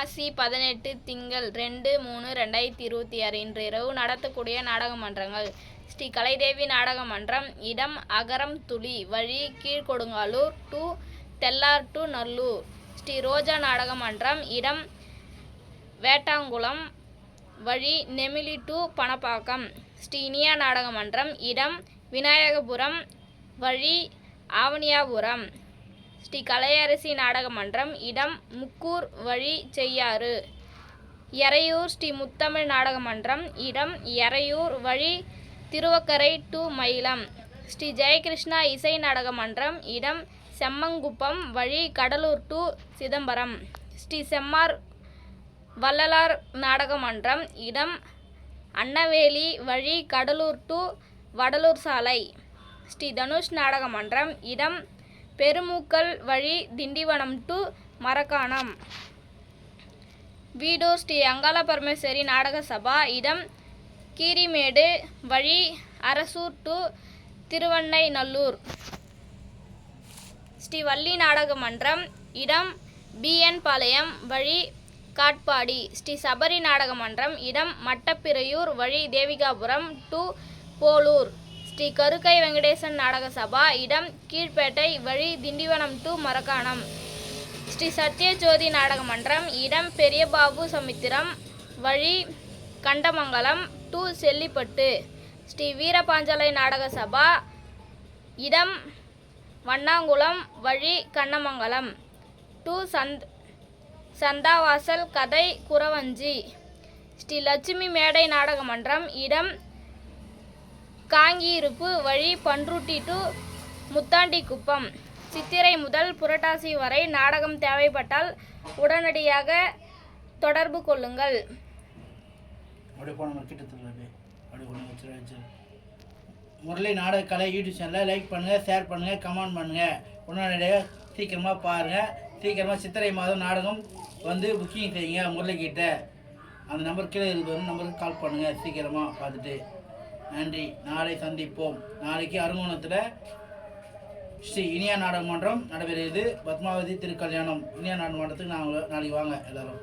மாசி 18 திங்கள் 2/3/2026 இன்று இரவு நடத்தக்கூடிய நாடக மன்றங்கள்: ஸ்ரீ கலைதேவி நாடக மன்றம், இடம் அகரம் துளி, வழி கீழ்கொடுங்காலூர் டு தெல்லார் டு நல்லூர். ஸ்ரீ ரோஜா நாடக மன்றம், இடம் வேட்டாங்குளம், வழி நெமிலி டு பணப்பாக்கம். ஸ்ரீ இனியா நாடக மன்றம், இடம் விநாயகபுரம், வழி ஆவணியாபுரம். ஸ்ரீ கலையரசி நாடக மன்றம், இடம் முக்கூர், வழி செய்யாறு. எறையூர் ஸ்ரீ முத்தமிழ் நாடக மன்றம், இடம் எறையூர், வழி திருவக்கரை டு மயிலம். ஸ்ரீ ஜெயகிருஷ்ணா இசை நாடக மன்றம், இடம் செம்மங்குப்பம், வழி கடலூர் டு சிதம்பரம். ஸ்ரீ செம்மார் வள்ளலார் நாடக மன்றம், இடம் அன்னவேலி, வழி கடலூர் டு வடலூர் சாலை. ஸ்ரீ தனுஷ் நாடக மன்றம், இடம் பெருமூக்கல், வழி திண்டிவனம் டு மரக்காணம். வீடூர் ஸ்ரீ அங்காள பரமேஸ்வரி நாடக சபா, இடம் கீரிமேடு, வழி அரசூர் டு திருவண்ணைநல்லூர். ஸ்ரீ வள்ளி நாடக மன்றம், இடம் BN பாளையம், வழி காட்பாடி. ஸ்ரீ சபரி நாடக மன்றம், இடம் மட்டப்பிறையூர், வழி தேவிகாபுரம் டு போலூர். ஸ்ரீ கருக்கை வெங்கடேசன் நாடக சபா, இடம் கீழ்பேட்டை, வழி திண்டிவனம் டு மரக்காணம். ஸ்ரீ சத்யஜோதி நாடக மன்றம், இடம் பெரியபாபு சமுத்திரம், வழி கண்டமங்கலம் டு செல்லிப்பட்டு. ஸ்ரீ வீரபாஞ்சலை நாடக சபா, இடம் வண்ணாங்குளம், வழி கண்ணமங்கலம் டு சந்தாவாசல், கதை குறவஞ்சி. ஸ்ரீ லட்சுமி மேடை நாடக மன்றம், இடம் காங்கியிருப்பு, வழி பன்ருட்டி டு முத்தாண்டிக்குப்பம். சித்திரை முதல் புரட்டாசி வரை நாடகம் தேவைப்பட்டால் உடனடியாக தொடர்பு கொள்ளுங்கள். முரளி நாடக கலை யூடியூப் சேனலை லைக் பண்ணுங்கள், ஷேர் பண்ணுங்கள், கமெண்ட் பண்ணுங்கள். உடனடியாக சீக்கிரமாக பாருங்கள். சீக்கிரமாக சித்திரை மாதம் நாடகம் வந்து புக்கிங் செய்யுங்க முரளிக்கிட்ட. அந்த நம்பர் கீழே இருக்கிற நம்பருக்கு கால் பண்ணுங்கள் சீக்கிரமாக பார்த்துட்டு. நன்றி. நாளை சந்திப்போம். நாளைக்கு அரங்கோணத்தில் ஸ்ரீ இனியா நாடக மன்றம் நடைபெறுகிறது. பத்மாவதி திருக்கல்யாணம். இனியா நாடக மன்றத்துக்கு நாளைக்கு வாங்க எல்லாரும்.